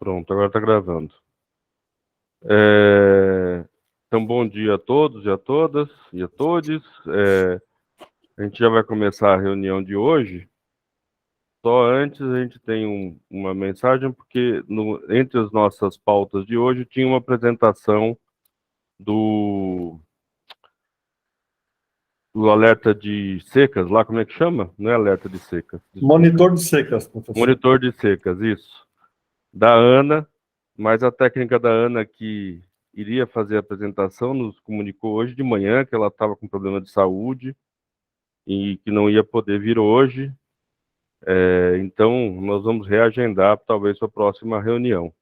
Pronto, agora está gravando. Então, bom dia a todos e a todas e a todes. A gente já vai começar a reunião de hoje. Só antes a gente tem uma mensagem, porque entre as nossas pautas de hoje tinha uma apresentação do alerta de secas, lá como é que chama? Não é alerta de secas. Monitor de secas, professor. Monitor de secas, isso. Da Ana, mas a técnica da Ana que iria fazer a apresentação nos comunicou hoje de manhã que ela estava com problema de saúde e que não ia poder vir hoje. Então, nós vamos reagendar talvez para a próxima reunião.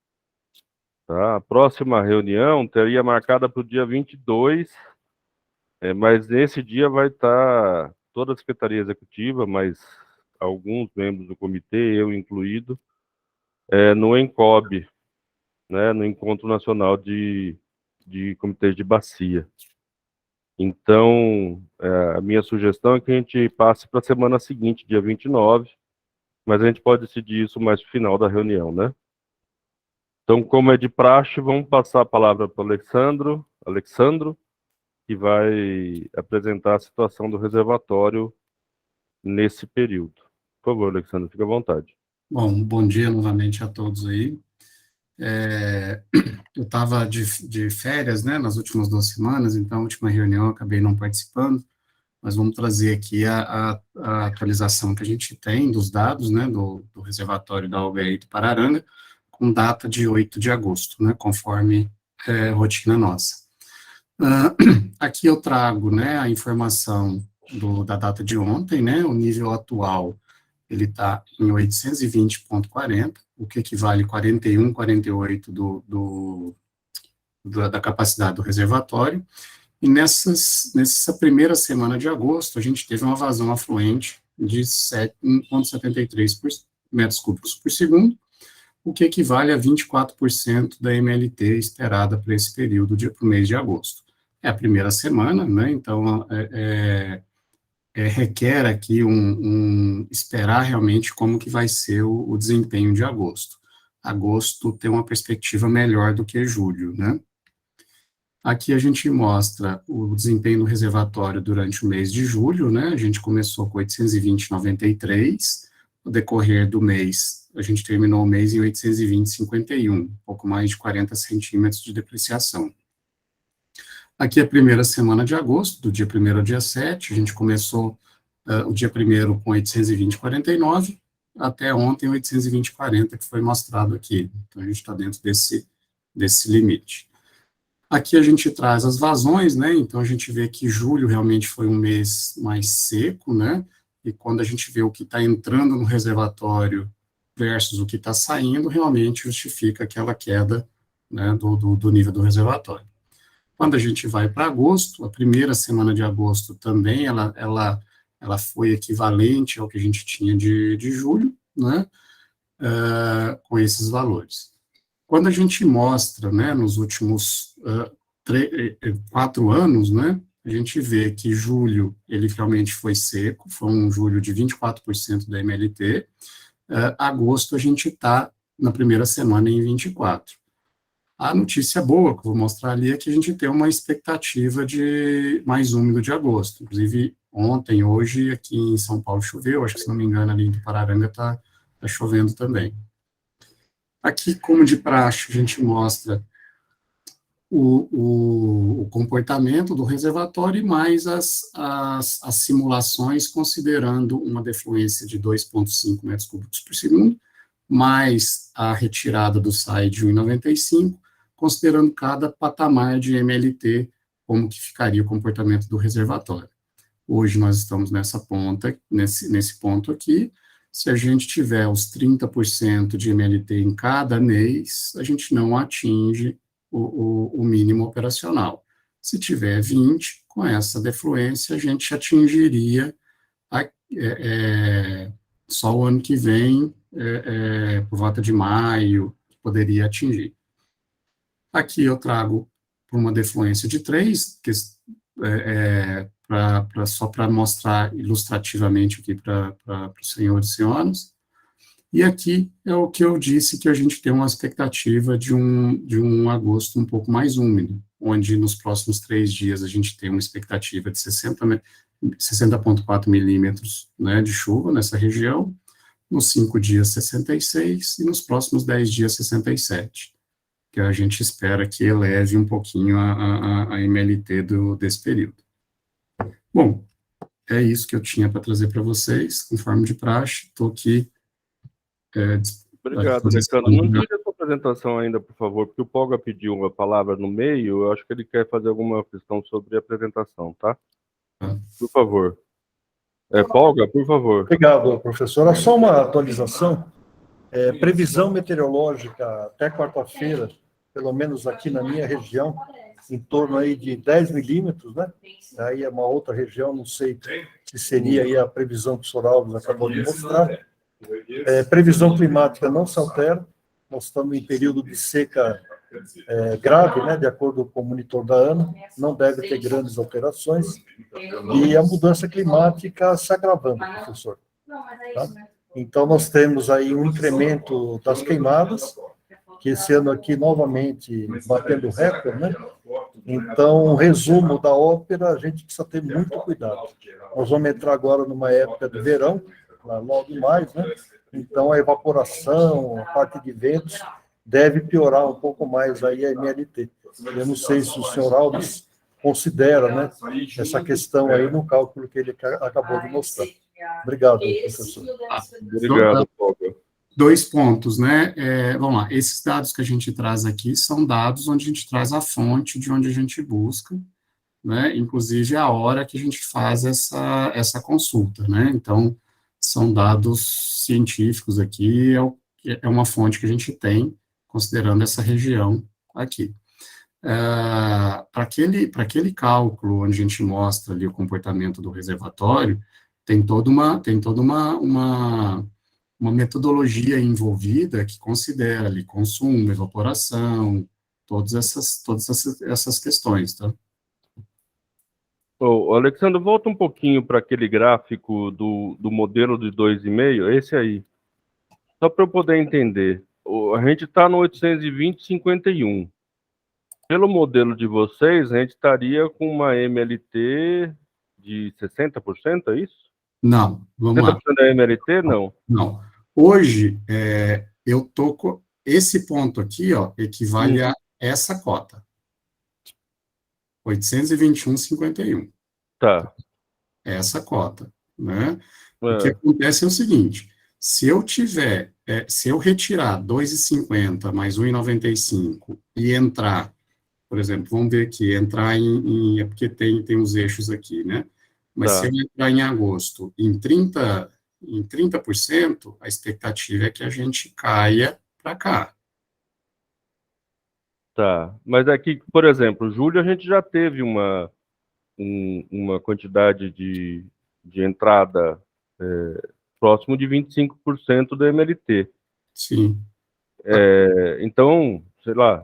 Tá? A próxima reunião teria marcada para o dia 22, mas nesse dia vai estar toda a Secretaria Executiva, mas alguns membros do comitê, eu incluído, no ENCOB, né, no Encontro Nacional de Comitês de Bacia. Então, a minha sugestão é que a gente passe para a semana seguinte, dia 29, mas a gente pode decidir isso mais no final da reunião, né? Então, como é de praxe, vamos passar a palavra para o Alexandro, que vai apresentar a situação do reservatório nesse período. Por favor, Alexandre, fique à vontade. Bom dia novamente a todos aí. Eu estava de férias, né, nas últimas 2 semanas, então a última reunião eu acabei não participando, mas vamos trazer aqui a atualização que a gente tem dos dados, né, do reservatório da UBI do Pararanga, com data de 8 de agosto, né, conforme rotina nossa. Aqui eu trago, né, a informação da data de ontem, né, o nível atual, ele está em 820,40, o que equivale a 41,48 da capacidade do reservatório, e nessa primeira semana de agosto, a gente teve uma vazão afluente de 1,73 metros cúbicos por segundo, o que equivale a 24% da MLT esperada para esse período, para o mês de agosto. É a primeira semana, né, então requer aqui esperar realmente como que vai ser o desempenho de agosto. Agosto tem uma perspectiva melhor do que julho, né? Aqui a gente mostra o desempenho do reservatório durante o mês de julho, né? A gente começou com 820,93, no decorrer do mês, a gente terminou o mês em 820,51, um pouco mais de 40 centímetros de depreciação. Aqui é a primeira semana de agosto, do dia 1º ao dia 7, a gente começou o dia 1º com 820,49, até ontem 820,40, que foi mostrado aqui. Então, a gente está dentro desse limite. Aqui a gente traz as vazões, né, então a gente vê que julho realmente foi um mês mais seco, né, e quando a gente vê o que está entrando no reservatório versus o que está saindo, realmente justifica aquela queda, né, do nível do reservatório. Quando a gente vai para agosto, a primeira semana de agosto também, ela foi equivalente ao que a gente tinha de julho, né, com esses valores. Quando a gente mostra, né, nos últimos 4 anos, né, a gente vê que julho, ele realmente foi seco, foi um julho de 24% da MLT, agosto a gente está na primeira semana em 24%. A notícia boa que eu vou mostrar ali é que a gente tem uma expectativa de mais úmido de agosto. Inclusive, ontem, hoje, aqui em São Paulo choveu, acho que, se não me engano, ali em Pararanga está chovendo também. Aqui, como de praxe, a gente mostra o comportamento do reservatório e mais as simulações, considerando uma defluência de 2,5 metros cúbicos por segundo, mais a retirada do SAI de 1,95, considerando cada patamar de MLT, como que ficaria o comportamento do reservatório. Hoje nós estamos nessa ponta, nesse ponto aqui. Se a gente tiver os 30% de MLT em cada mês, a gente não atinge o mínimo operacional. Se tiver 20, com essa defluência, a gente atingiria só o ano que vem, por volta de maio, poderia atingir. Aqui eu trago uma defluência de 3, só para mostrar ilustrativamente aqui para os senhores e senhoras. E aqui é o que eu disse, que a gente tem uma expectativa de um agosto um pouco mais úmido, onde nos próximos 3 dias a gente tem uma expectativa de 60,4 milímetros, né, de chuva nessa região, nos 5 dias 66 e nos próximos 10 dias 67, que a gente espera que eleve um pouquinho a MLT desse período. Bom, é isso que eu tinha para trazer para vocês, conforme de praxe, estou aqui. Obrigado, Alexandre. Não tire a sua apresentação ainda, por favor, porque o Polga pediu uma palavra no meio, eu acho que ele quer fazer alguma questão sobre a apresentação, tá? Por favor. Polga, por favor. Obrigado, professora. Só uma atualização. Previsão meteorológica até quarta-feira, pelo menos aqui na minha região, em torno aí de 10 milímetros, né? Aí é uma outra região, não sei se seria aí a previsão que o Sr. Alves acabou de mostrar. Previsão climática não se altera, nós estamos em período de seca grave, né, de acordo com o monitor da ANA, não deve ter grandes alterações, e a mudança climática se agravando, professor. Tá? Então, nós temos aí um incremento das queimadas, que esse ano aqui, novamente, batendo recorde, né? Então, um resumo da ópera, a gente precisa ter muito cuidado. Nós vamos entrar agora numa época de verão, logo mais, né? Então, a evaporação, a parte de ventos, deve piorar um pouco mais aí a MLT. Eu não sei se o senhor Alves considera, né, essa questão aí no cálculo que ele acabou de mostrar. Obrigado, professor. Obrigado, Polga. 2 pontos, né? Vamos lá, esses dados que a gente traz aqui são dados onde a gente traz a fonte de onde a gente busca, né? Inclusive a hora que a gente faz essa consulta, né? Então, são dados científicos aqui, é uma fonte que a gente tem, considerando essa região aqui. Para aquele cálculo onde a gente mostra ali o comportamento do reservatório, tem toda uma metodologia envolvida que considera ali consumo, evaporação, todas essas questões, tá? Alexandre, volta um pouquinho para aquele gráfico do modelo de 2,5, esse aí. Só para eu poder entender. A gente está no 820,51. Pelo modelo de vocês, a gente estaria com uma MLT de 60%, é isso? Não, vamos lá. 60% da MLT, não? Não. Hoje, eu tô com esse ponto aqui, ó, equivale a essa cota. 821,51. Tá. Essa cota, né? O que acontece é o seguinte, se eu retirar 2,50 mais 1,95 e entrar, por exemplo, vamos ver aqui, entrar é porque tem os eixos aqui, né? Mas se eu entrar em agosto em 30%, a expectativa é que a gente caia para cá. Tá, mas aqui, por exemplo, julho a gente já teve uma quantidade de entrada próximo de 25% do MLT. Sim. Então, sei lá,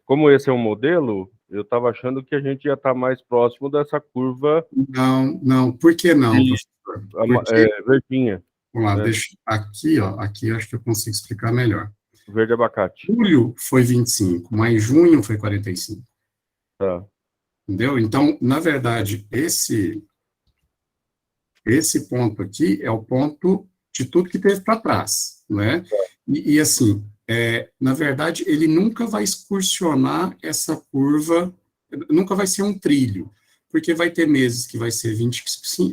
como esse é um modelo, eu estava achando que a gente ia estar mais próximo dessa curva. Não, por que não, professor? Verdinha. Vamos lá, deixa aqui, ó, aqui eu acho que eu consigo explicar melhor. Verde abacate. Julho foi 25, mas junho foi 45. Tá. Entendeu? Então, na verdade, esse ponto aqui é o ponto de tudo que teve para trás, né? E assim, na verdade, ele nunca vai excursionar essa curva, nunca vai ser um trilho, porque vai ter meses que vai ser 20,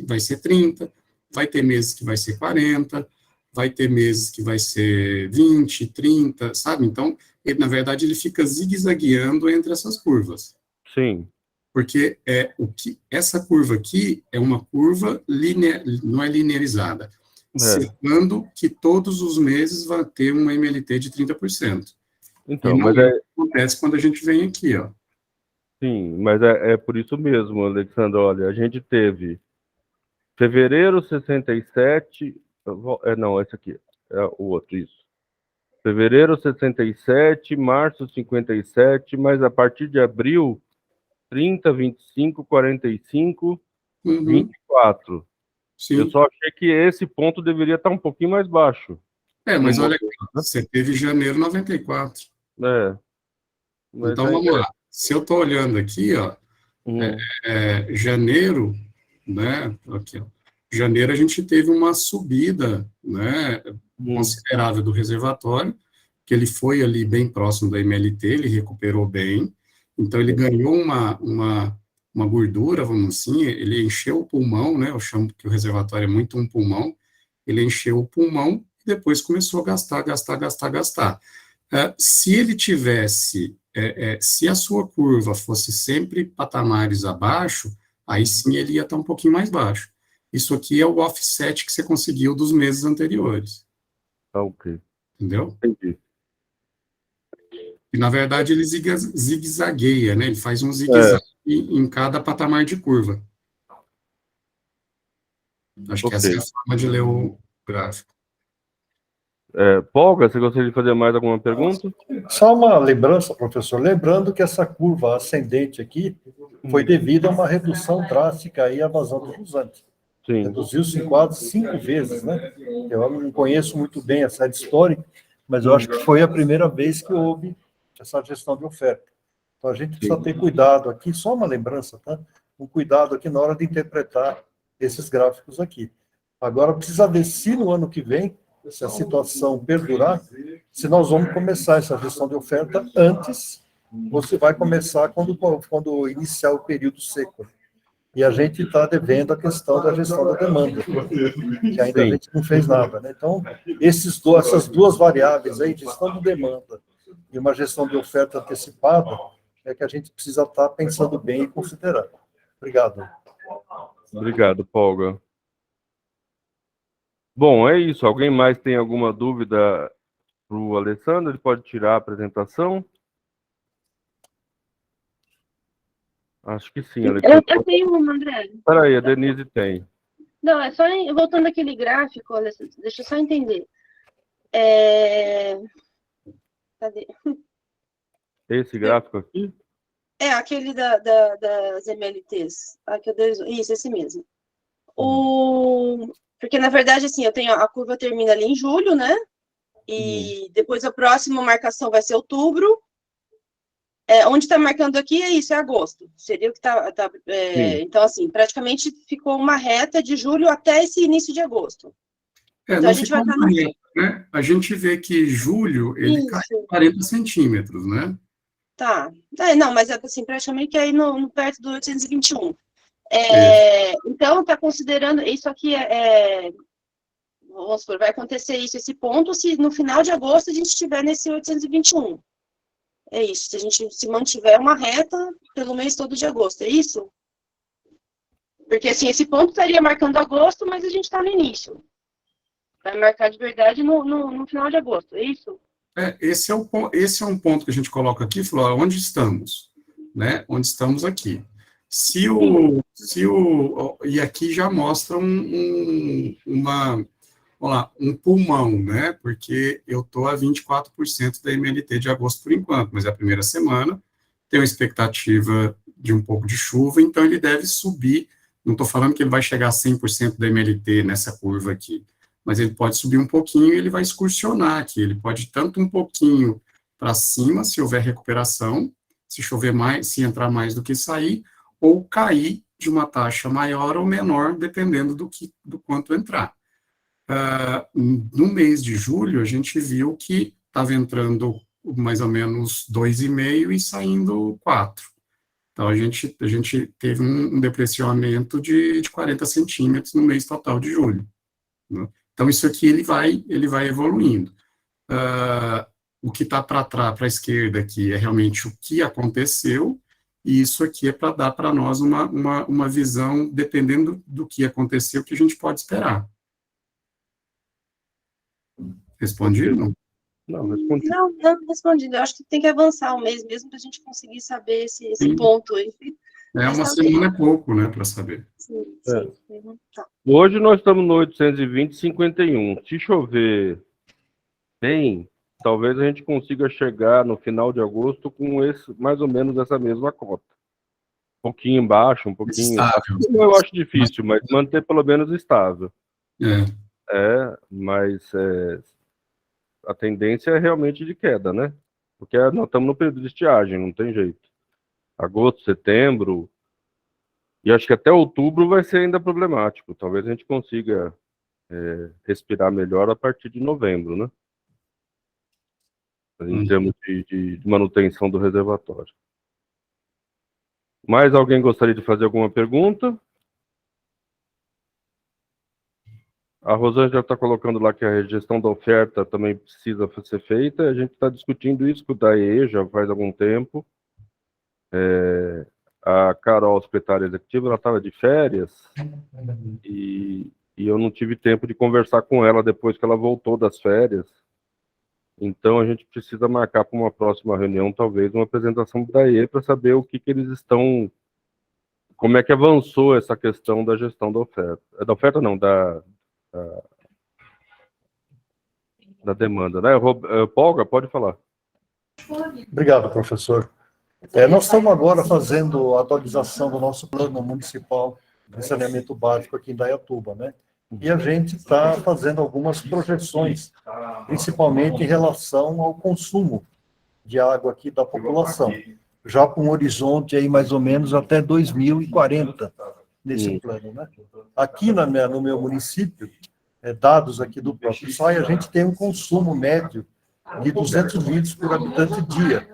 vai ser 30, vai ter meses que vai ser 40, vai ter meses que vai ser 20, 30, sabe? Então, na verdade, ele fica zigue-zagueando entre essas curvas. Sim. Porque essa curva aqui é uma curva não é linearizada, citando que todos os meses vai ter uma MLT de 30%. Então, mas acontece quando a gente vem aqui, ó. Sim, mas é por isso mesmo, Alexandre, olha, a gente teve fevereiro 67, não, esse aqui, é o outro, isso. Fevereiro 67, março 57, mas a partir de abril, 30, 25, 45, 24. Sim. Eu só achei que esse ponto deveria estar um pouquinho mais baixo. Mas olha, você teve janeiro 94. É, mas Então, vamos lá. Se eu estou olhando aqui, ó, janeiro, né, aqui, ó, janeiro a gente teve uma subida, né, considerável do reservatório, que ele foi ali bem próximo da MLT, ele recuperou bem, então ele ganhou uma gordura, vamos assim, ele encheu o pulmão, né, eu chamo que o reservatório é muito um pulmão, ele encheu o pulmão e depois começou a gastar. Se ele tivesse, se a sua curva fosse sempre patamares abaixo, aí sim ele ia estar um pouquinho mais baixo. Isso aqui é o offset que você conseguiu dos meses anteriores. Ok. Entendeu? Entendi. E, na verdade, ele zigue-zagueia, né? Ele faz um zigue-zague em cada patamar de curva. Acho que essa é a forma de ler o gráfico. Polga, você gostaria de fazer mais alguma pergunta? Só uma lembrança, professor. Lembrando que essa curva ascendente aqui foi devido a uma redução drástica aí à vazão dos usantes. Sim. Reduziu-se em quase 5 vezes, né? Eu não conheço muito bem a série histórica, mas eu acho que foi a primeira vez que houve essa gestão de oferta. Então, a gente precisa ter cuidado aqui, só uma lembrança, tá? Um cuidado aqui na hora de interpretar esses gráficos aqui. Agora, precisa ver se no ano que vem, se a situação perdurar, se nós vamos começar essa gestão de oferta antes, ou se vai começar quando iniciar o período seco. E a gente está devendo a questão da gestão da demanda, que ainda a gente não fez nada, né? Então, essas duas variáveis aí, gestão de demanda e uma gestão de oferta antecipada, é que a gente precisa estar pensando bem e considerar. Obrigado. Obrigado, Polga. Bom, é isso. Alguém mais tem alguma dúvida para o Alessandro? Ele pode tirar a apresentação? Acho que sim, Alessandro. Eu tenho uma, André. Espera aí, a Denise tem. Não, é só voltando àquele gráfico, Alessandro, deixa eu só entender. Cadê? Esse gráfico aqui? Aquele das MLTs. Isso, esse mesmo. Porque, na verdade, assim, eu tenho a curva termina ali em julho, né? E depois a próxima marcação vai ser outubro. Onde está marcando aqui é isso, é agosto. Seria o que está. Então, assim, praticamente ficou uma reta de julho até esse início de agosto. Então, a gente vai estar reta, né? A gente vê que julho ele cai 40 centímetros, né? Tá. Não, mas assim, praticamente aí no perto do 821. Então, está considerando. Isso aqui vamos supor, vai acontecer esse ponto se no final de agosto a gente estiver nesse 821. É isso, se a gente se mantiver uma reta pelo mês todo de agosto, é isso? Porque, assim, esse ponto estaria marcando agosto, mas a gente está no início. Vai marcar de verdade no final de agosto, é isso? Esse é um ponto que a gente coloca aqui, falou, onde estamos? Né? Onde estamos aqui. E aqui já mostra um pulmão, né? Porque eu estou a 24% da MLT de agosto por enquanto, mas é a primeira semana, tem uma expectativa de um pouco de chuva, então ele deve subir. Não estou falando que ele vai chegar a 100% da MLT nessa curva aqui, mas ele pode subir um pouquinho e ele vai excursionar aqui. Ele pode tanto um pouquinho para cima, se houver recuperação, se chover mais, se entrar mais do que sair, ou cair de uma taxa maior ou menor, dependendo do quanto entrar. No mês de julho, a gente viu que estava entrando mais ou menos 2,5 e saindo 4. Então, a gente teve um depressionamento de 40 centímetros no mês total de julho. Né? Então, isso aqui ele vai evoluindo. O que está para a esquerda aqui é realmente o que aconteceu, e isso aqui é para dar para nós uma visão, dependendo do que aconteceu, que a gente pode esperar. Respondi? Não, respondi. Não respondi. Eu acho que tem que avançar um mês mesmo para a gente conseguir saber esse ponto aí. Uma semana é pouco, né, para saber. Sim. Tá. Hoje nós estamos no 820,51. Se chover bem, talvez a gente consiga chegar no final de agosto com mais ou menos essa mesma cota. Um pouquinho embaixo, um pouquinho... Estável. Eu acho difícil, mas manter pelo menos estável. Mas a tendência é realmente de queda, né? Porque nós estamos no período de estiagem, não tem jeito. Agosto, setembro, e acho que até outubro vai ser ainda problemático. Talvez a gente consiga respirar melhor a partir de novembro, né? Em termos de manutenção do reservatório. Mais alguém gostaria de fazer alguma pergunta? A Rosângela está colocando lá que a gestão da oferta também precisa ser feita. A gente está discutindo isso com o DAE já faz algum tempo. A Carol, secretária executiva, ela estava de férias e eu não tive tempo de conversar com ela depois que ela voltou das férias. Então, a gente precisa marcar para uma próxima reunião, talvez, uma apresentação do DAE para saber o que eles estão... Como é que avançou essa questão da gestão da oferta. Da oferta, não, da demanda, né? Polga, pode falar. Obrigado, professor. Nós estamos agora fazendo a atualização do nosso plano municipal de saneamento básico aqui em Indaiatuba, né? E a gente está fazendo algumas projeções, principalmente em relação ao consumo de água aqui da população, já com um horizonte aí mais ou menos até 2040 nesse plano, né? Aqui no meu município, dados aqui do próprio SAI, a gente tem um consumo médio de 200 litros por habitante dia.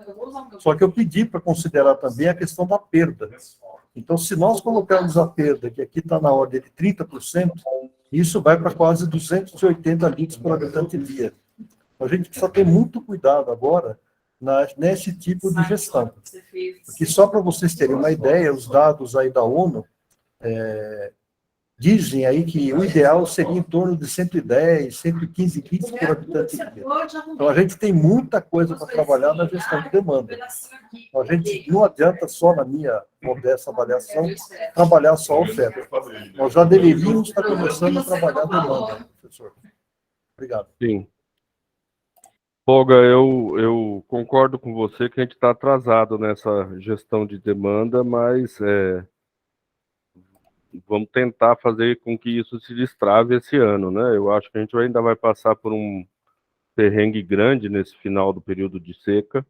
Só que eu pedi para considerar também a questão da perda. Então, se nós colocarmos a perda, que aqui está na ordem de 30%, isso vai para quase 280 litros por habitante dia. A gente precisa ter muito cuidado agora nesse tipo de gestão. Porque só para vocês terem uma ideia, os dados aí da ONU dizem aí que o ideal seria em torno de 110, 115 litros por habitante dia. Então, a gente tem muita coisa para trabalhar na gestão de demanda. Então, a gente não adianta só, na minha modesta avaliação, trabalhar só a oferta. Nós já deveríamos estar começando a trabalhar a demanda, professor. Obrigado. Sim. Polga, eu concordo com você que a gente está atrasado nessa gestão de demanda, mas vamos tentar fazer com que isso se destrave esse ano, né? Eu acho que a gente ainda vai passar por um perrengue grande nesse final do período de seca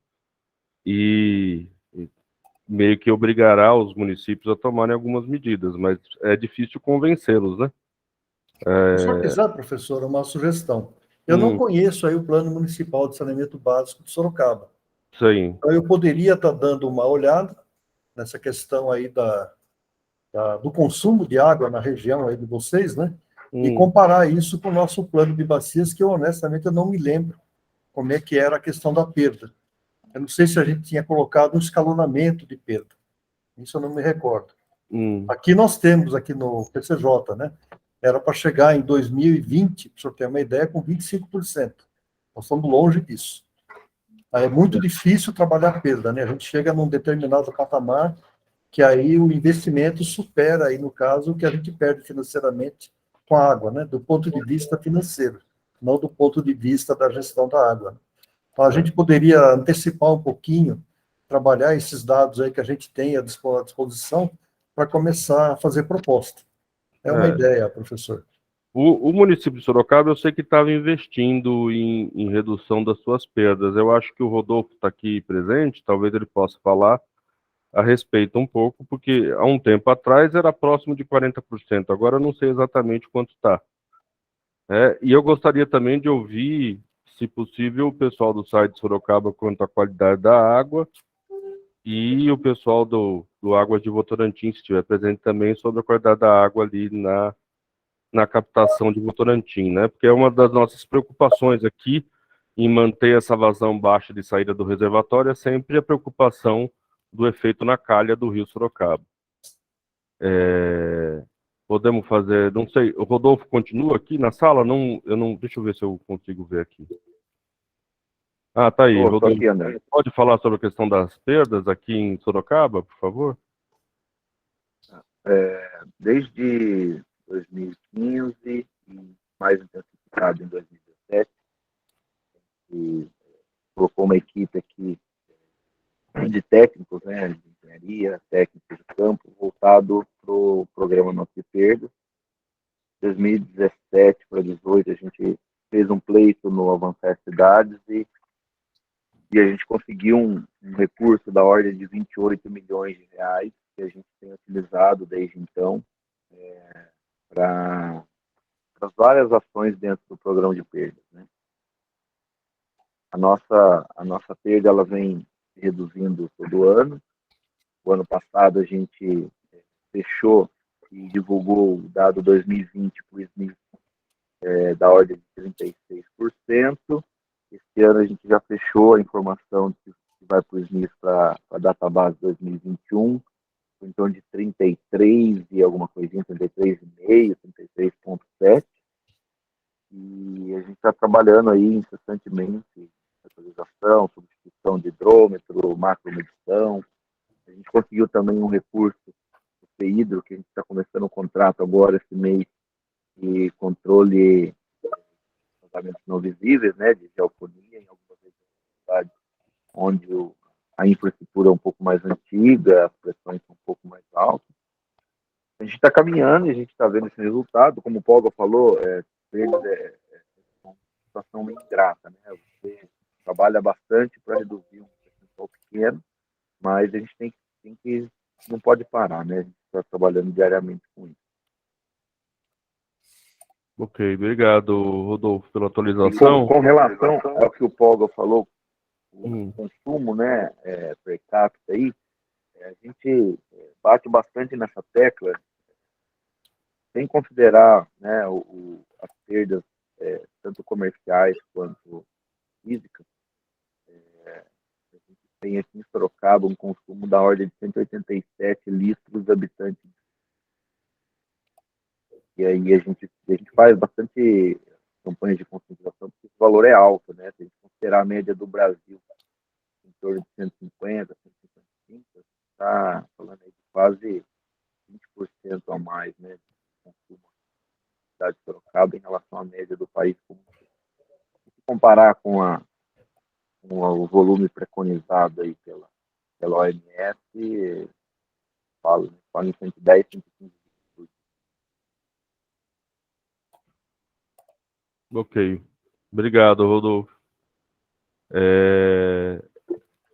e meio que obrigará os municípios a tomarem algumas medidas, mas é difícil convencê-los, né? Se for quiser, professor, uma sugestão. Eu não conheço aí o Plano Municipal de Saneamento Básico de Sorocaba. Sim. Então, eu poderia estar dando uma olhada nessa questão aí do consumo de água na região aí de vocês, né? E comparar isso com o nosso plano de bacias, que eu, honestamente, eu não me lembro como é que era a questão da perda. Eu não sei se a gente tinha colocado um escalonamento de perda. Isso eu não me recordo. Aqui nós temos, aqui no PCJ, né? Era para chegar em 2020, para o senhor ter uma ideia, com 25%. Nós estamos longe disso. É muito difícil trabalhar perda, né? A gente chega num determinado patamar que aí o investimento supera, aí, no caso, o que a gente perde financeiramente com a água, né? Do ponto de vista financeiro, não do ponto de vista da gestão da água. Então, a gente poderia antecipar um pouquinho, trabalhar esses dados aí que a gente tem à disposição para começar a fazer proposta. É uma ideia, professor. O município de Sorocaba, eu sei que estava investindo em redução das suas perdas. Eu acho que o Rodolfo está aqui presente, talvez ele possa falar a respeito um pouco, porque há um tempo atrás era próximo de 40%, agora eu não sei exatamente quanto está. E eu gostaria também de ouvir, se possível, o pessoal do site de Sorocaba quanto à qualidade da água e o pessoal do Águas de Votorantim, se estiver presente também, sobre a qualidade da água ali na captação de Votorantim, né? Porque é uma das nossas preocupações aqui em manter essa vazão baixa de saída do reservatório, é sempre a preocupação do efeito na calha do rio Sorocaba. Podemos fazer, não sei, o Rodolfo continua aqui na sala? Deixa eu ver se eu consigo ver aqui. Ah, tá aí, Rodolfo. Aqui, André. Pode falar sobre a questão das perdas aqui em Sorocaba, por favor? Desde 2015 e mais intensificado em 2017, e colocou uma equipe aqui de técnicos, né, de engenharia, técnicos de campo, voltado para o programa Não Se Perda. 2017 para 2018 a gente fez um pleito no Avançar Cidades e a gente conseguiu um recurso da ordem de 28 milhões de reais, que a gente tem utilizado desde então para as várias ações dentro do programa de perdas, né? A nossa perda ela vem reduzindo todo ano. O ano passado a gente fechou e divulgou o dado 2020 para o SNIS da ordem de 36%. Esse ano a gente já fechou a informação que vai para o SNIS para a database 2021, em torno de 33 e alguma coisinha, 33,5, 33,7. E a gente está trabalhando aí incessantemente atualização, substituição de hidrômetro, macromedição. A gente conseguiu também um recurso do CEIDRO, que a gente está começando um contrato agora esse mês, de controle de vazamentos não visíveis, né, de geofonia em algumas regiões onde a infraestrutura é um pouco mais antiga, as pressões são um pouco mais altas. A gente está caminhando e a gente está vendo esse resultado. Como o Polga falou, é uma situação meio ingrata, né? Você trabalha bastante para reduzir um percentual pequeno, mas a gente tem que não pode parar, né? A gente está trabalhando diariamente com isso. Ok, obrigado, Rodolfo, pela atualização. Com relação ao que o Polga falou, o consumo, né, per capita aí, a gente bate bastante nessa tecla, sem considerar, né, as perdas tanto comerciais quanto físicas. A gente tem aqui em Sorocaba um consumo da ordem de 187 litros habitantes. E aí a gente faz bastante campanhas de conscientização, porque esse valor é alto, né? Se a gente considerar a média do Brasil em torno de 150, 155, está falando aí de quase 20% a mais, né, de consumo da cidade de Sorocaba em relação à média do país como um todo. Se comparar com o volume preconizado aí pela OMS, fala em 110, 115. Ok, obrigado, Rodolfo.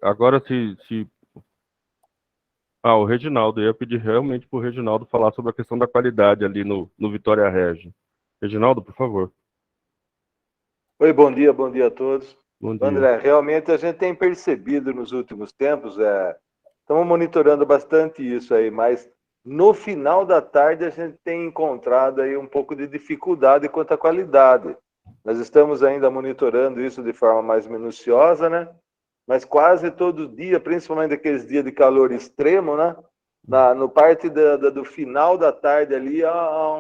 Agora, o Reginaldo, eu ia pedir realmente para o Reginaldo falar sobre a questão da qualidade ali no Vitória Regi. Reginaldo, por favor. Oi, bom dia a todos. Bom dia. André, realmente a gente tem percebido nos últimos tempos, estamos monitorando bastante isso aí, mas no final da tarde a gente tem encontrado aí um pouco de dificuldade quanto à qualidade. Nós estamos ainda monitorando isso de forma mais minuciosa, né? Mas quase todo dia, principalmente aqueles dias de calor extremo, né? No parte do final da tarde ali, há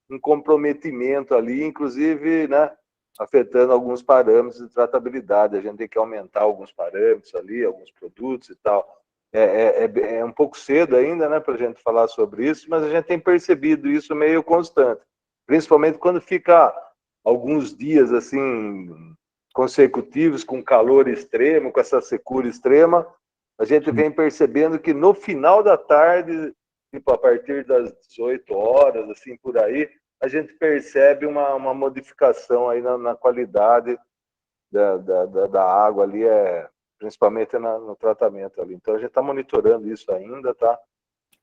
um comprometimento ali, inclusive, né? Afetando alguns parâmetros de tratabilidade. A gente tem que aumentar alguns parâmetros ali, alguns produtos e tal. É um pouco cedo ainda, né, para a gente falar sobre isso, mas a gente tem percebido isso meio constante, principalmente quando fica alguns dias assim consecutivos com calor extremo, com essa secura extrema. A gente vem percebendo que no final da tarde, tipo a partir das 18 horas, assim por aí, a gente percebe uma modificação aí na qualidade da água ali, principalmente no tratamento ali. Então a gente está monitorando isso ainda, tá?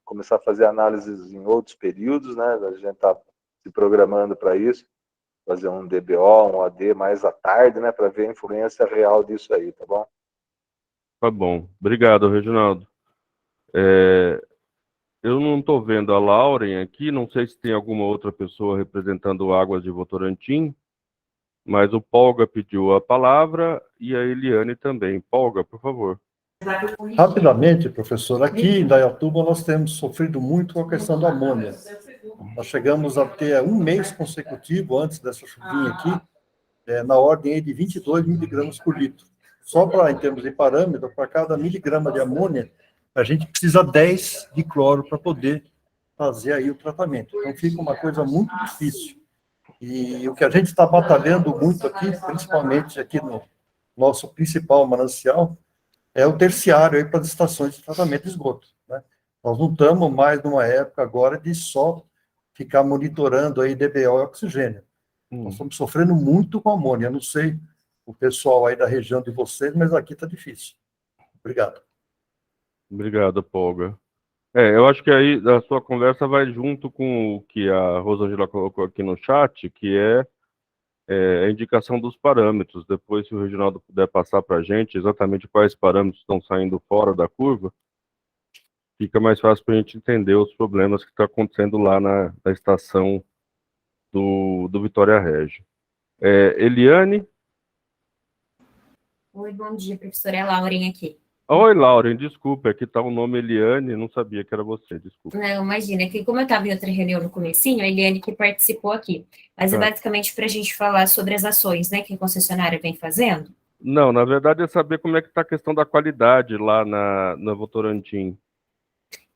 Começar a fazer análises em outros períodos, né? A gente está se programando para isso, fazer um DBO, um AD mais à tarde, né? Para ver a influência real disso aí, tá bom? Tá bom. Obrigado, Reginaldo. Eu não estou vendo a Lauren aqui, não sei se tem alguma outra pessoa representando Águas de Votorantim, mas o Polga pediu a palavra e a Eliane também. Polga, por favor. Rapidamente, professor, aqui em Dayatuba nós temos sofrido muito com a questão da amônia. Nós chegamos a ter um mês consecutivo antes dessa chuvinha aqui, na ordem de 22 miligramas por litro. Só para, em termos de parâmetro, para cada miligrama de amônia, a gente precisa 10 de cloro para poder fazer aí o tratamento. Então fica uma coisa muito difícil. E o que a gente está batalhando muito aqui, principalmente aqui no nosso principal manancial, é o terciário aí para as estações de tratamento de esgoto, né? Nós não estamos mais numa época agora de só ficar monitorando aí DBO e oxigênio. Nós estamos sofrendo muito com amônia. Eu não sei o pessoal aí da região de vocês, mas aqui está difícil. Obrigado. Obrigado, Polga. Eu acho que aí a sua conversa vai junto com o que a Rosângela colocou aqui no chat, que é a indicação dos parâmetros. Depois, se o Reginaldo puder passar para a gente exatamente quais parâmetros estão saindo fora da curva, fica mais fácil para a gente entender os problemas que estão acontecendo lá na estação do Vitória Régio. Eliane? Oi, bom dia, professora. É a Lauren aqui. Oi, Lauren, desculpa, aqui está o nome Eliane, não sabia que era você, desculpa. Não, imagina, que como eu estava em outra reunião no comecinho, a Eliane que participou aqui. Mas é basicamente para a gente falar sobre as ações, né, que a concessionária vem fazendo. Não, na verdade é saber como é que está a questão da qualidade lá na Votorantim.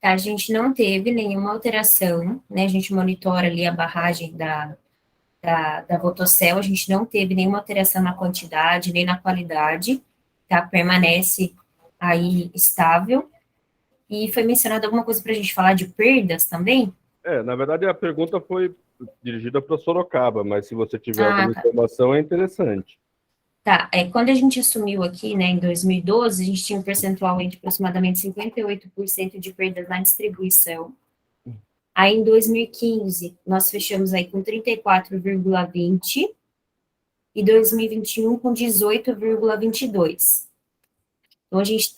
A gente não teve nenhuma alteração, né, a gente monitora ali a barragem da Votocel, a gente não teve nenhuma alteração na quantidade, nem na qualidade, tá, permanece aí estável. E foi mencionado alguma coisa para a gente falar de perdas também? Na verdade a pergunta foi dirigida para Sorocaba, mas se você tiver alguma informação é interessante. Tá, quando a gente assumiu aqui, né, em 2012, a gente tinha um percentual de aproximadamente 58% de perdas na distribuição. Aí, em 2015, nós fechamos aí com 34,20% e 2021 com 18,22%. Então, a gente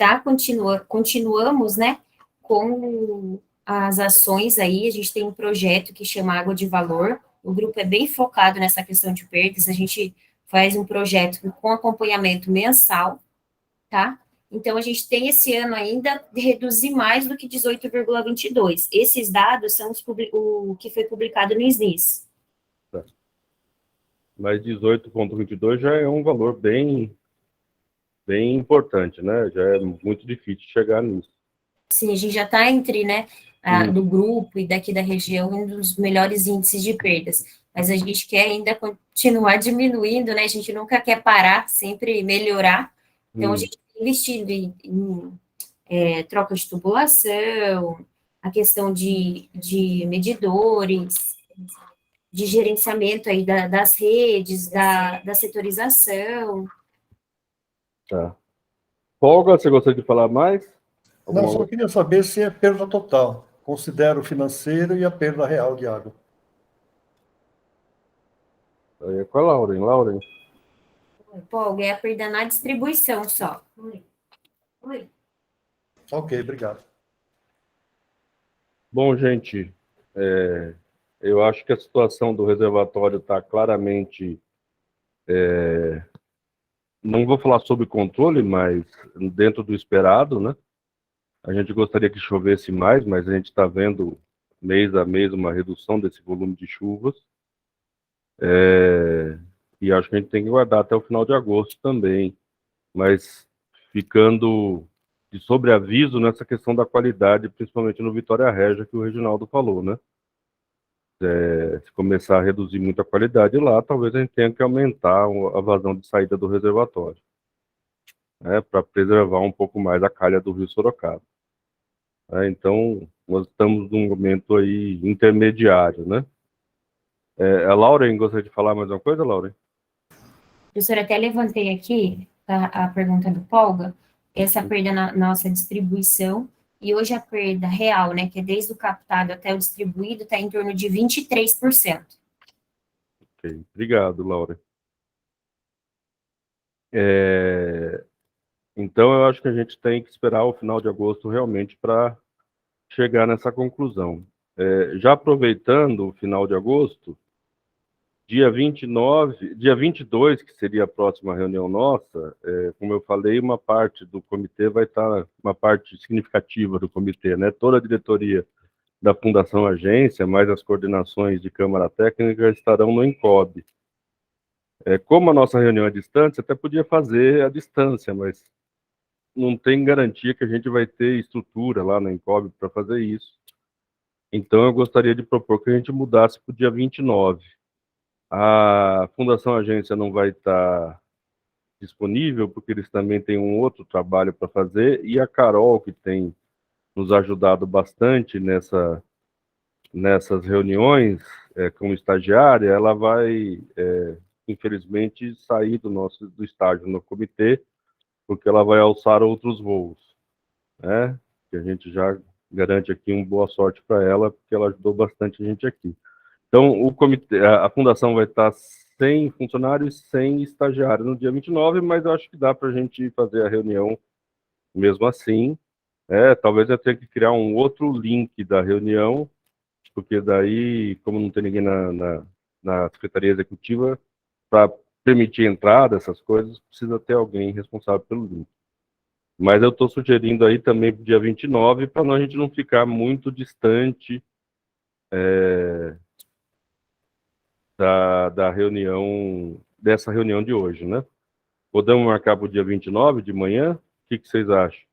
continuamos, né, com as ações aí, a gente tem um projeto que chama Água de Valor, o grupo é bem focado nessa questão de perdas, a gente faz um projeto com acompanhamento mensal, tá? Então, a gente tem esse ano ainda de reduzir mais do que 18,22%. Esses dados são o que foi publicado no SNIS. Tá. Mas 18,22 já é um valor bem importante, né? Já é muito difícil chegar nisso. Sim, a gente já está entre, né, do grupo e daqui da região, um dos melhores índices de perdas. Mas a gente quer ainda continuar diminuindo, né? A gente nunca quer parar, sempre melhorar. Então, a gente tem investido em troca de tubulação, a questão de medidores, de gerenciamento aí das redes, da setorização. Tá. Polga, você gostaria de falar mais? Não, só queria saber se é perda total. Considero o financeiro e a perda real de água. Com a Lauren. Polga, é a perda na distribuição só. Oi. Ok, obrigado. Bom, gente, eu acho que a situação do reservatório está claramente... não vou falar sobre controle, mas dentro do esperado, né? A gente gostaria que chovesse mais, mas a gente está vendo mês a mês uma redução desse volume de chuvas. E acho que a gente tem que guardar até o final de agosto também, mas ficando de sobreaviso nessa questão da qualidade, principalmente no Vitória Régio, que o Reginaldo falou, né? Se começar a reduzir muito a qualidade lá, talvez a gente tenha que aumentar a vazão de saída do reservatório, né, para preservar um pouco mais a calha do Rio Sorocaba. Então, nós estamos num momento aí intermediário, né? A Lauren, gostaria de falar mais uma coisa, Lauren? Professora, até levantei aqui a pergunta do Polga, essa perda na nossa distribuição, e hoje a perda real, né, que é desde o captado até o distribuído, está em torno de 23%. Ok, obrigado, Lauren. Então, eu acho que a gente tem que esperar o final de agosto realmente para chegar nessa conclusão. Já aproveitando o final de agosto, dia 22, que seria a próxima reunião nossa, como eu falei, uma parte do comitê vai estar, uma parte significativa do comitê, né? Toda a diretoria da Fundação Agência, mais as coordenações de Câmara Técnica, estarão no INCOB. Como a nossa reunião é distante, você até podia fazer à distância, mas não tem garantia que a gente vai ter estrutura lá no INCOB para fazer isso. Então, eu gostaria de propor que a gente mudasse para o dia 29. A Fundação Agência não vai estar disponível, porque eles também têm um outro trabalho para fazer, e a Carol, que tem nos ajudado bastante nessas reuniões como estagiária, ela vai, infelizmente, sair do estágio no comitê, porque ela vai alçar outros voos, né? Que a gente já garante aqui uma boa sorte para ela, porque ela ajudou bastante a gente aqui. Então, o comitê, a fundação vai estar sem funcionários, sem estagiário no dia 29, mas eu acho que dá para a gente fazer a reunião mesmo assim. Talvez eu tenha que criar um outro link da reunião, porque daí, como não tem ninguém na Secretaria Executiva, para permitir a entrada, essas coisas, precisa ter alguém responsável pelo link. Mas eu estou sugerindo aí também para o dia 29, para a gente não ficar muito distante da reunião, dessa reunião de hoje, né? Podemos marcar para o dia 29 de manhã? O que vocês acham?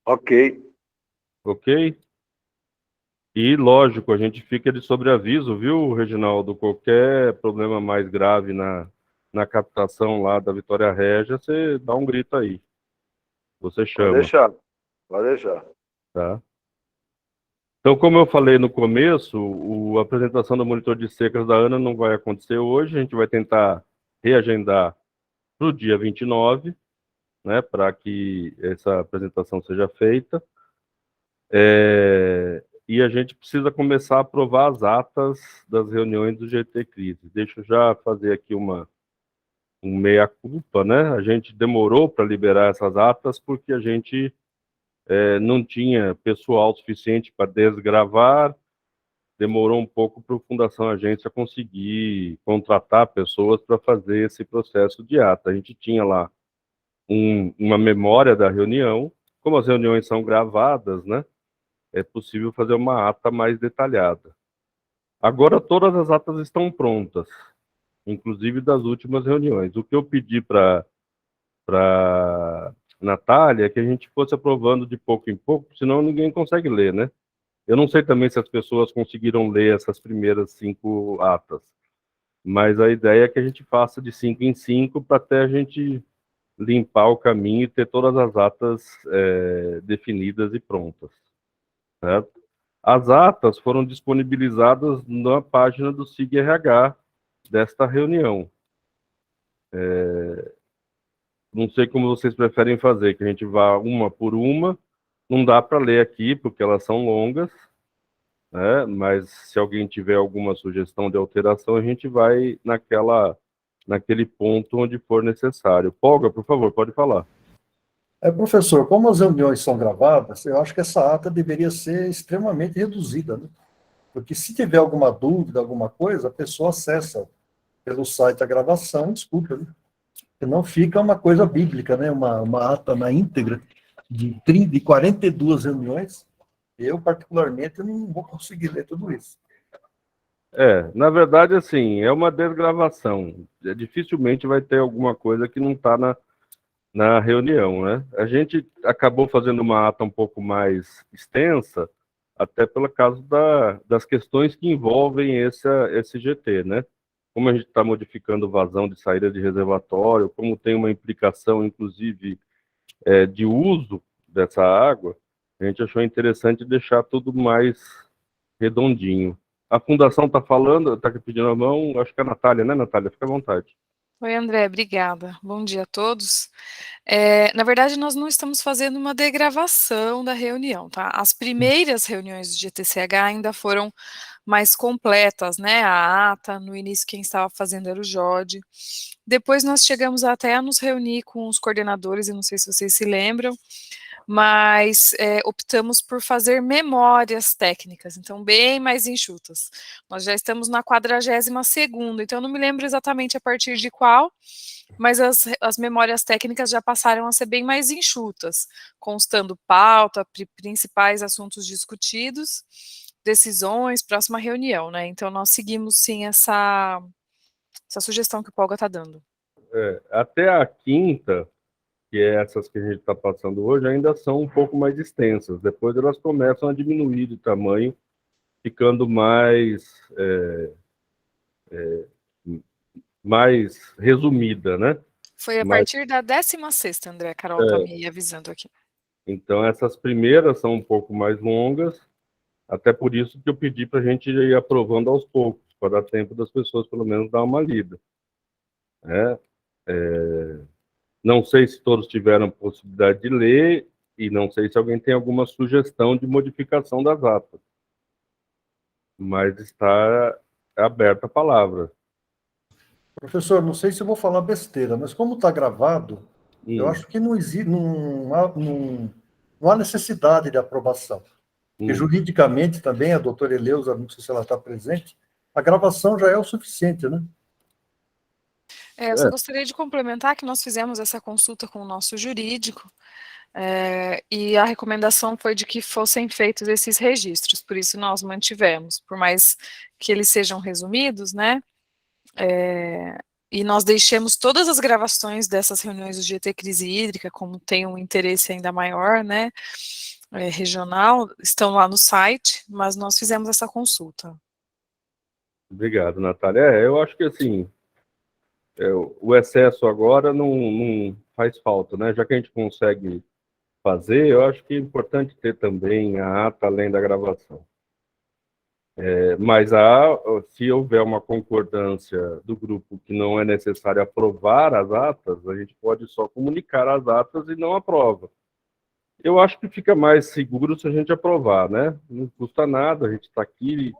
Ok. Ok? E, lógico, a gente fica de sobreaviso, viu, Reginaldo? Qualquer problema mais grave na captação lá da Vitória Régia, você dá um grito aí. Você Pode chama, deixar. Pode deixar. tá? Então, como eu falei no começo, a apresentação do monitor de secas da Ana não vai acontecer hoje, a gente vai tentar reagendar para o dia 29, né, para que essa apresentação seja feita. E a gente precisa começar a aprovar as atas das reuniões do GT Crise. Deixa eu já fazer aqui um meia-culpa, né? A gente demorou para liberar essas atas porque a gente não tinha pessoal suficiente para desgravar, demorou um pouco para o Fundação Agência conseguir contratar pessoas para fazer esse processo de ata. A gente tinha lá uma memória da reunião, como as reuniões são gravadas, né? É possível fazer uma ata mais detalhada. Agora todas as atas estão prontas, inclusive das últimas reuniões. O que eu pedi para Natália é que a gente fosse aprovando de pouco em pouco, senão ninguém consegue ler, né? Eu não sei também se as pessoas conseguiram ler essas primeiras 5 atas, mas a ideia é que a gente faça de 5 em 5 para até a gente limpar o caminho e ter todas as atas definidas e prontas, certo? As atas foram disponibilizadas na página do SIG-RH desta reunião. Não sei como vocês preferem fazer, que a gente vá uma por uma. Não dá para ler aqui, porque elas são longas, né? Mas se alguém tiver alguma sugestão de alteração, a gente vai naquele ponto onde for necessário. Polga, por favor, pode falar. Professor, como as reuniões são gravadas, eu acho que essa ata deveria ser extremamente reduzida, né? Porque se tiver alguma dúvida, alguma coisa, a pessoa acessa pelo site a gravação, escuta, né? Senão fica uma coisa bíblica, né? Uma ata na íntegra de 42 reuniões. Eu, particularmente, não vou conseguir ler tudo isso. Na verdade, assim, é uma desgravação. Dificilmente vai ter alguma coisa que não está na reunião, né? A gente acabou fazendo uma ata um pouco mais extensa, até pelo caso das questões que envolvem esse GT, né? Como a gente está modificando vazão de saída de reservatório, como tem uma implicação, inclusive, de uso dessa água, a gente achou interessante deixar tudo mais redondinho. A Fundação está falando, está pedindo a mão, acho que é a Natália, né, Natália? Fica à vontade. Oi, André, obrigada. Bom dia a todos. Na verdade, nós não estamos fazendo uma degravação da reunião, tá? As primeiras reuniões do GTCH ainda foram mais completas, né? A ata, no início quem estava fazendo era o Jode. Depois nós chegamos até a nos reunir com os coordenadores, eu não sei se vocês se lembram, mas optamos por fazer memórias técnicas, então bem mais enxutas. Nós já estamos na 42ª, então eu não me lembro exatamente a partir de qual, mas as memórias técnicas já passaram a ser bem mais enxutas, constando pauta, principais assuntos discutidos, decisões, próxima reunião, né? Então nós seguimos sim essa sugestão que o Polga está dando. Até a quinta, que é essas que a gente está passando hoje, ainda são um pouco mais extensas. Depois elas começam a diminuir de tamanho, ficando mais resumida, né? Foi a partir da 16ª, André, a Carol está me avisando aqui. Então, essas primeiras são um pouco mais longas, até por isso que eu pedi para a gente ir aprovando aos poucos, para dar tempo das pessoas, pelo menos, dar uma lida. Não sei se todos tiveram possibilidade de ler, e não sei se alguém tem alguma sugestão de modificação das atas. Mas está aberta a palavra. Professor, não sei se eu vou falar besteira, mas como está gravado, eu acho que não existe, não há necessidade de aprovação. Porque juridicamente também, a doutora Eleusa, não sei se ela está presente, a gravação já é o suficiente, né? Eu só gostaria de complementar que nós fizemos essa consulta com o nosso jurídico, e a recomendação foi de que fossem feitos esses registros, por isso nós mantivemos, por mais que eles sejam resumidos, né? E nós deixamos todas as gravações dessas reuniões do GT Crise Hídrica, como tem um interesse ainda maior, né, regional, estão lá no site, mas nós fizemos essa consulta. Obrigado, Natália. Eu acho que, assim, o excesso agora não faz falta, né? Já que a gente consegue fazer, eu acho que é importante ter também a ata além da gravação. Mas se houver uma concordância do grupo que não é necessário aprovar as atas, a gente pode só comunicar as atas e não aprova. Eu acho que fica mais seguro se a gente aprovar, né? Não custa nada, a gente está aqui,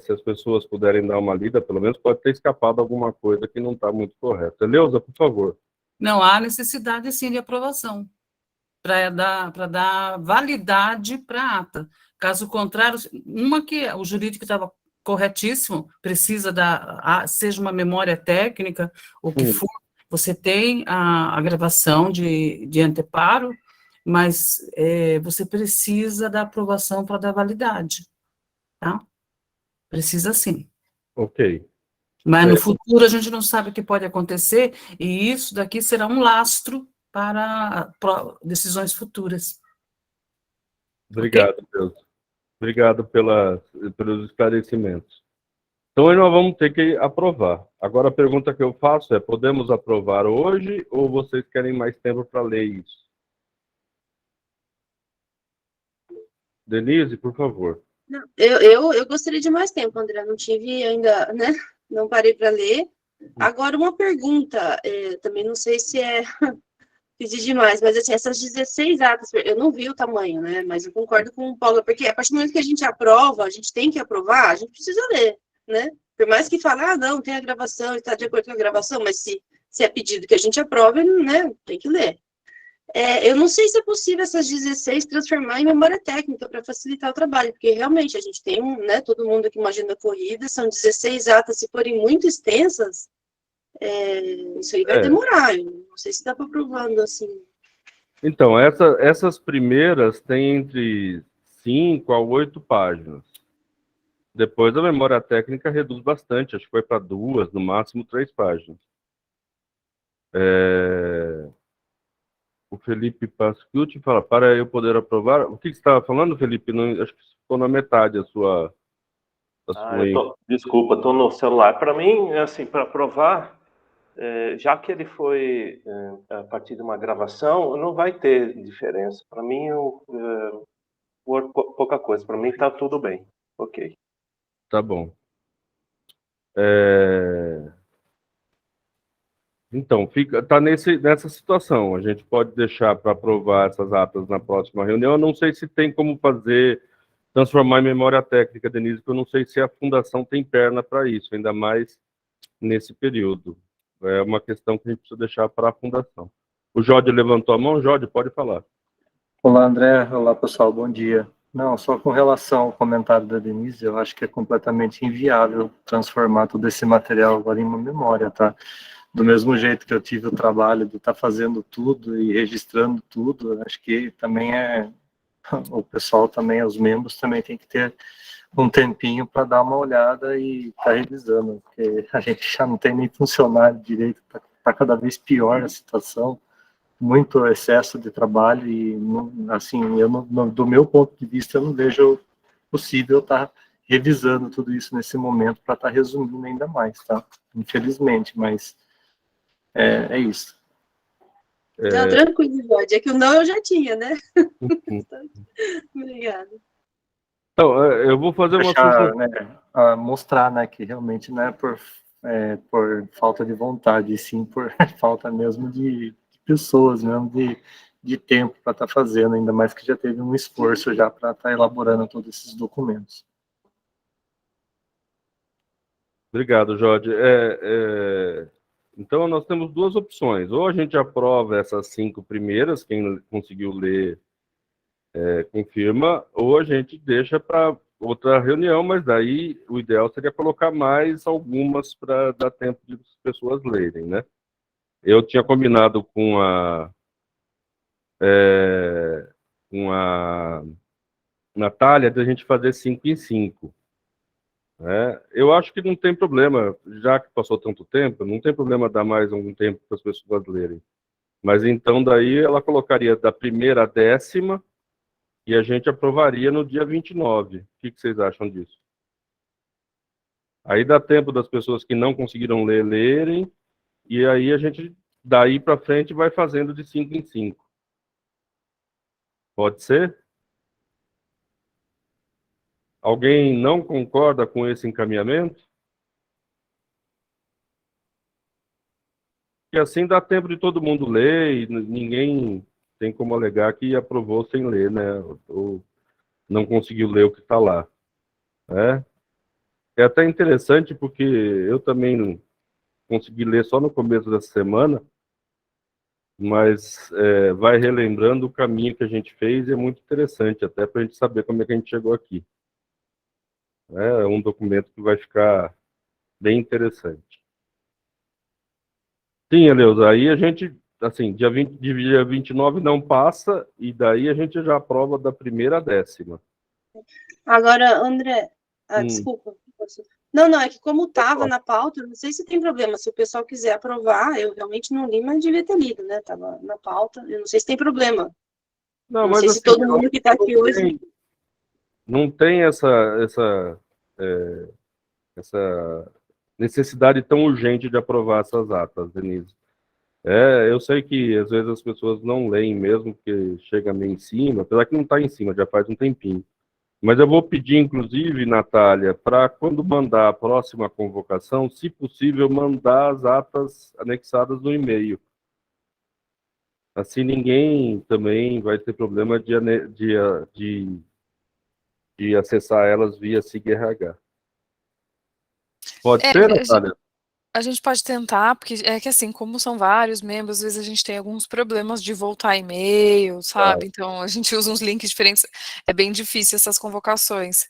se as pessoas puderem dar uma lida, pelo menos pode ter escapado alguma coisa que não está muito correta. Eleusa, por favor. Não há necessidade, sim, de aprovação, para dar validade para a ata. Caso contrário, uma que o jurídico estava corretíssimo, precisa seja uma memória técnica, ou que for, você tem a gravação de anteparo, mas você precisa da aprovação para dar validade, tá? Precisa sim. Ok. Mas no futuro a gente não sabe o que pode acontecer, e isso daqui será um lastro para decisões futuras. Obrigado, Deus. Obrigado pelos esclarecimentos. Então, nós vamos ter que aprovar. Agora, a pergunta que eu faço é, podemos aprovar hoje ou vocês querem mais tempo para ler isso? Denise, por favor. Não, eu gostaria de mais tempo, André, não tive ainda, né, não parei para ler. Agora, uma pergunta, também não sei se é pedir demais, mas assim, essas 16 atas, eu não vi o tamanho, né, mas eu concordo com o Paulo, porque a partir do momento que a gente aprova, a gente tem que aprovar, a gente precisa ler, né, por mais que fale, não, tem a gravação, está de acordo com a gravação, mas se é pedido que a gente aprove, né, tem que ler. Eu não sei se é possível essas 16 transformar em memória técnica para facilitar o trabalho, porque realmente a gente tem, né, todo mundo aqui uma agenda corrida, são 16 atas, se forem muito extensas, isso aí vai demorar, eu não sei se dá para aprovando assim. Então, essas primeiras têm entre 5 a 8 páginas. Depois a memória técnica reduz bastante, acho que foi para 2, no máximo 3 páginas. O Felipe Pascucci fala, para eu poder aprovar... O que você estava falando, Felipe? Não, acho que ficou na metade a sua... Desculpa, estou no celular. Para mim, assim, para aprovar, já que ele foi a partir de uma gravação, não vai ter diferença. Para mim, pouca coisa. Para mim, está tudo bem. Ok. Tá bom. Então, está nessa situação. A gente pode deixar para aprovar essas atas na próxima reunião. Eu não sei se tem como transformar em memória técnica, Denise, porque eu não sei se a fundação tem perna para isso, ainda mais nesse período. É uma questão que a gente precisa deixar para a fundação. O Jorge levantou a mão. Jorge, pode falar. Olá, André. Olá, pessoal. Bom dia. Não, só com relação ao comentário da Denise, eu acho que é completamente inviável transformar todo esse material agora em uma memória, tá? Do mesmo jeito que eu tive o trabalho de estar fazendo tudo e registrando tudo, acho que também o pessoal também, os membros também tem que ter um tempinho para dar uma olhada e estar revisando, porque a gente já não tem nem funcionário direito, tá cada vez pior a situação, muito excesso de trabalho e, assim, do meu ponto de vista, eu não vejo possível estar revisando tudo isso nesse momento para estar resumindo ainda mais, tá? Infelizmente, mas é isso. Não, tranquilo, Jorge. É que o não eu já tinha, né? Obrigada. Então, eu vou fazer uma Deixar, sugestão. né, mostrar, né, que realmente não é por falta de vontade, e sim por falta mesmo de pessoas, mesmo de tempo para estar fazendo, ainda mais que já teve um esforço já para estar elaborando todos esses documentos. Obrigado, Jorge. Então, nós temos duas opções. Ou a gente aprova essas 5 primeiras, quem conseguiu ler confirma, ou a gente deixa para outra reunião, mas daí o ideal seria colocar mais algumas para dar tempo de as pessoas lerem, né? Eu tinha combinado com a Natália de a gente fazer 5 em 5. Né? Eu acho que não tem problema, já que passou tanto tempo, não tem problema dar mais algum tempo para as pessoas lerem. Mas então daí ela colocaria da primeira à 10ª e a gente aprovaria no dia 29. O que vocês acham disso? Aí dá tempo das pessoas que não conseguiram ler, lerem, e aí a gente, daí para frente, vai fazendo de 5 em 5. Pode ser? Alguém não concorda com esse encaminhamento? E assim dá tempo de todo mundo ler e ninguém tem como alegar que aprovou sem ler, né? Ou não conseguiu ler o que está lá. Né? É até interessante porque eu também consegui ler só no começo dessa semana, mas vai relembrando o caminho que a gente fez e é muito interessante, até para a gente saber como é que a gente chegou aqui. É um documento que vai ficar bem interessante. Sim, Eleusa, aí a gente, assim, dia 29 não passa, e daí a gente já aprova da primeira à 10ª. Agora, André, Hum. desculpa. Não, é que como estava na pauta, eu não sei se tem problema, se o pessoal quiser aprovar, eu realmente não li, mas devia ter lido, né? Estava na pauta, eu não sei se tem problema. Não, Não sei se todo mundo que está aqui hoje... Não tem essa necessidade tão urgente de aprovar essas atas, Denise. Eu sei que às vezes as pessoas não leem mesmo, porque chega meio em cima, apesar que não está em cima, já faz um tempinho. Mas eu vou pedir, inclusive, Natália, para quando mandar a próxima convocação, se possível, mandar as atas anexadas no e-mail. Assim ninguém também vai ter problema de acessar elas via SIG-RH. Pode ser, Natália? A gente pode tentar, porque é que assim, como são vários membros, às vezes a gente tem alguns problemas de voltar e-mail, sabe? Então a gente usa uns links diferentes, é bem difícil essas convocações.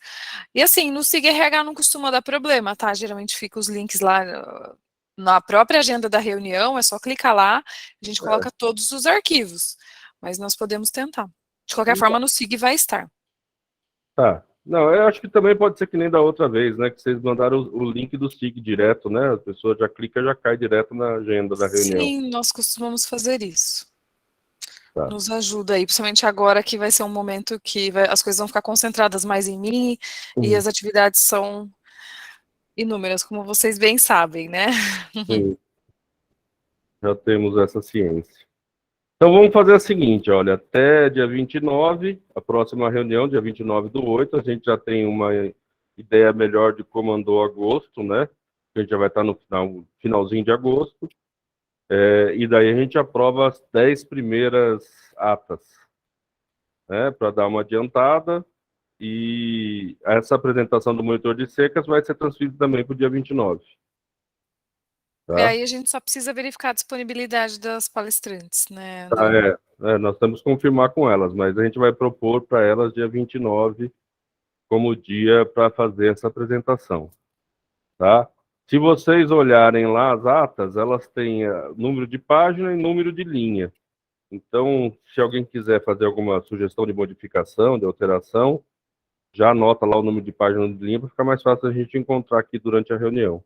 E assim, no SIG-RH não costuma dar problema, tá? Geralmente fica os links lá na própria agenda da reunião, é só clicar lá, a gente coloca todos os arquivos, mas nós podemos tentar. De qualquer forma, no SIG vai estar. Tá. Não, eu acho que também pode ser que nem da outra vez, né? Que vocês mandaram o link do SIG direto, né? A pessoa já clica e já cai direto na agenda da reunião. Sim, nós costumamos fazer isso. Tá. Nos ajuda aí, principalmente agora que vai ser um momento que as coisas vão ficar concentradas mais em mim e as atividades são inúmeras, como vocês bem sabem, né? Sim. Já temos essa ciência. Então vamos fazer o seguinte, olha, até dia 29, a próxima reunião, dia 29/8, a gente já tem uma ideia melhor de como andou agosto, né? A gente já vai estar no finalzinho de agosto, e daí a gente aprova as 10 primeiras atas, né? Para dar uma adiantada, e essa apresentação do monitor de secas vai ser transferida também para o dia 29. Tá? Aí a gente só precisa verificar a disponibilidade das palestrantes, né? Nós temos que confirmar com elas, mas a gente vai propor para elas dia 29 como dia para fazer essa apresentação. Tá? Se vocês olharem lá as atas, elas têm número de página e número de linha. Então, se alguém quiser fazer alguma sugestão de modificação, de alteração, já anota lá o número de página e de linha para ficar mais fácil a gente encontrar aqui durante a reunião.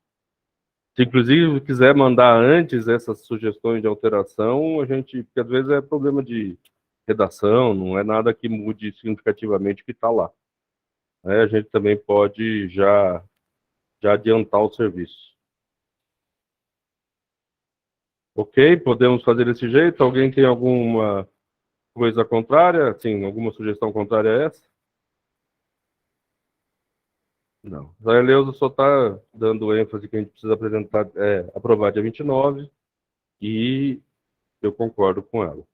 Se, inclusive, quiser mandar antes essas sugestões de alteração, porque às vezes é problema de redação, não é nada que mude significativamente o que está lá. A gente também pode já adiantar o serviço. Ok? Podemos fazer desse jeito? Alguém tem alguma coisa contrária? Sim, alguma sugestão contrária a essa? Não. A Eleusa só está dando ênfase que a gente precisa aprovar dia 29, e eu concordo com ela.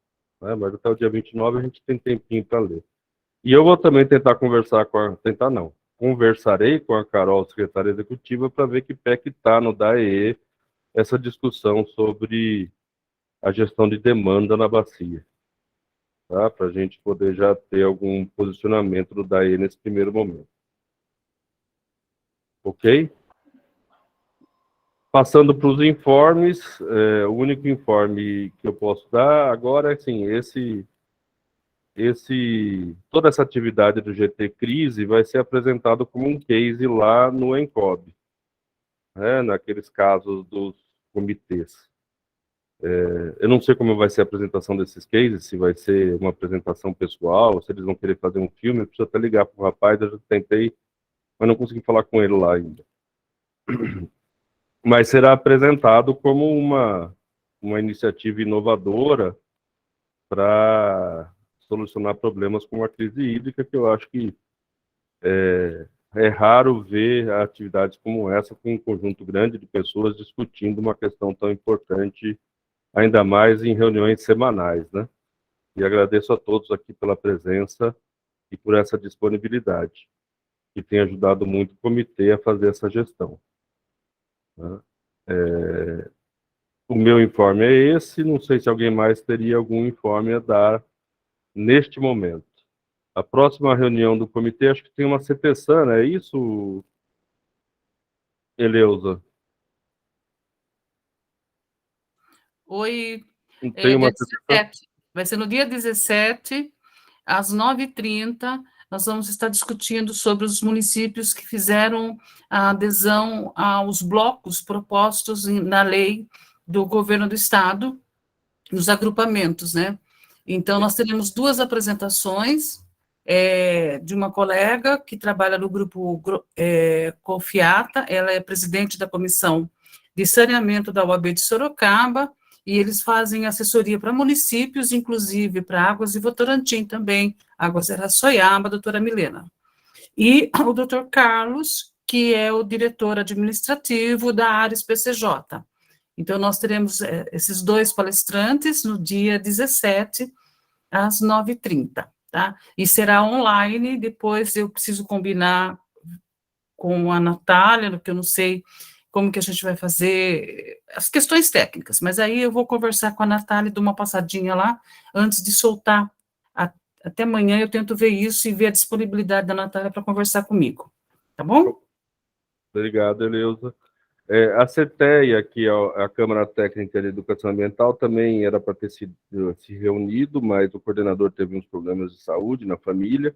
Né? Mas até o dia 29 a gente tem tempinho para ler. E eu vou também tentar conversar conversarei com a Carol, secretária executiva, para ver que pé que está no DAE essa discussão sobre a gestão de demanda na bacia. Tá? Para a gente poder já ter algum posicionamento do DAE nesse primeiro momento. Ok? Passando para os informes, o único informe que eu posso dar agora é assim, toda essa atividade do GT Crise vai ser apresentado como um case lá no ENCOB, né, naqueles casos dos comitês. Eu não sei como vai ser a apresentação desses cases, se vai ser uma apresentação pessoal, se eles vão querer fazer um filme. Eu preciso até ligar para o rapaz, eu já tentei, mas não consegui falar com ele lá ainda. Mas será apresentado como uma iniciativa inovadora para solucionar problemas como a crise hídrica, que eu acho que é raro ver atividades como essa com um conjunto grande de pessoas discutindo uma questão tão importante, ainda mais em reuniões semanais, né? E agradeço a todos aqui pela presença e por essa disponibilidade, que tem ajudado muito o comitê a fazer essa gestão. Né? O meu informe é esse, não sei se alguém mais teria algum informe a dar neste momento. A próxima reunião do comitê, acho que tem uma CPSAN, é isso, Eleusa? Oi, Tem uma dia 17. Vai ser no dia 17, às 9h30, nós vamos estar discutindo sobre os municípios que fizeram a adesão aos blocos propostos na lei do governo do estado, nos agrupamentos, né? Então, nós teremos duas apresentações, de uma colega que trabalha no grupo Confiata, ela é presidente da comissão de saneamento da UAB de Sorocaba, e eles fazem assessoria para municípios, inclusive para Águas de Votorantim também, Águas de Araçoiaba, a doutora Milena. E o doutor Carlos, que é o diretor administrativo da Ares PCJ. Então, nós teremos esses dois palestrantes no dia 17, às 9h30, tá? E será online, depois eu preciso combinar com a Natália, porque eu não sei como que a gente vai fazer as questões técnicas, mas aí eu vou conversar com a Natália e dou uma passadinha lá, antes de soltar. Até amanhã eu tento ver isso e ver a disponibilidade da Natália para conversar comigo, tá bom? Obrigado, Eleusa. A CETEA, que é a Câmara Técnica de Educação Ambiental, também era para ter se reunido, mas o coordenador teve uns problemas de saúde na família.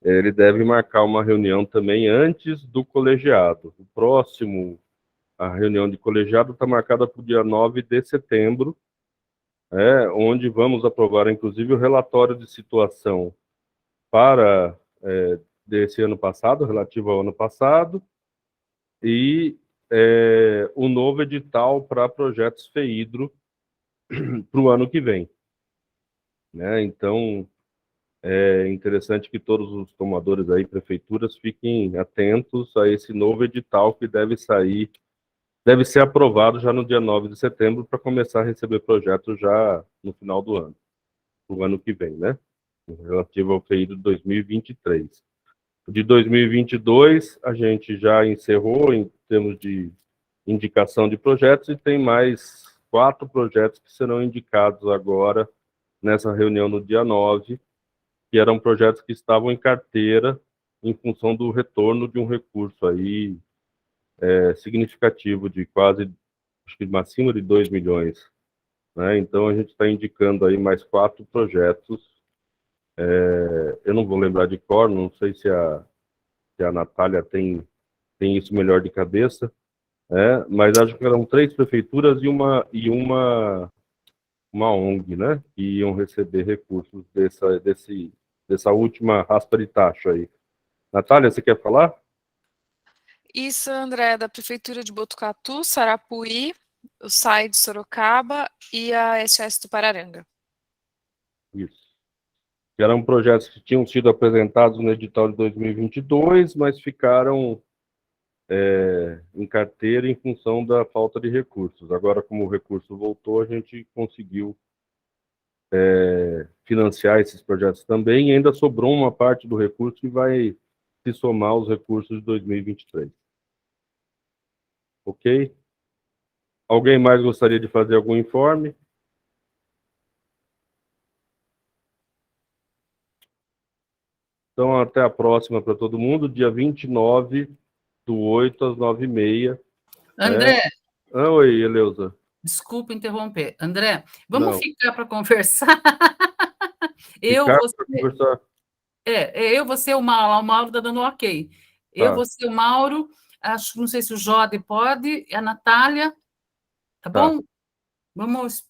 Ele deve marcar uma reunião também antes do colegiado. A reunião de colegiado está marcada para o dia 9 de setembro, onde vamos aprovar, inclusive, o relatório de situação desse ano passado, relativo ao ano passado, e o novo edital para projetos FEHIDRO para o ano que vem. Né? Então, é interessante que todos os tomadores aí, prefeituras, fiquem atentos a esse novo edital que deve ser aprovado já no dia 9 de setembro para começar a receber projetos já no final do ano, o ano que vem, né? Relativo ao FEHIDRO 2023. De 2022, a gente já encerrou em termos de indicação de projetos e tem mais 4 projetos que serão indicados agora nessa reunião no dia 9, que eram projetos que estavam em carteira em função do retorno de um recurso aí significativo de quase, acho que acima de 2 milhões. Né? Então, a gente está indicando aí mais 4 projetos. Eu não vou lembrar de cor, não sei se a Natália tem isso melhor de cabeça, mas acho que eram 3 prefeituras e uma ONG, né, que iam receber recursos dessa última raspa de taxa aí. Natália, você quer falar? Isso, André, da Prefeitura de Botucatu, Sarapuí, o SAI de Sorocaba e a SOS Tupararanga. Isso. Que eram projetos que tinham sido apresentados no edital de 2022, mas ficaram em carteira em função da falta de recursos. Agora, como o recurso voltou, a gente conseguiu financiar esses projetos também, e ainda sobrou uma parte do recurso que vai se somar aos recursos de 2023. Ok? Alguém mais gostaria de fazer algum informe? Então, até a próxima para todo mundo, dia 29/8, às 9h30. André, Oi, Eleusa. desculpa interromper. André, vamos Não. ficar para conversar? Eu, Ficar você, para conversar. você, o Mauro está dando ok. Eu, Tá. você, o Mauro, acho, não sei se o Jode pode, a Natália, tá bom? Vamos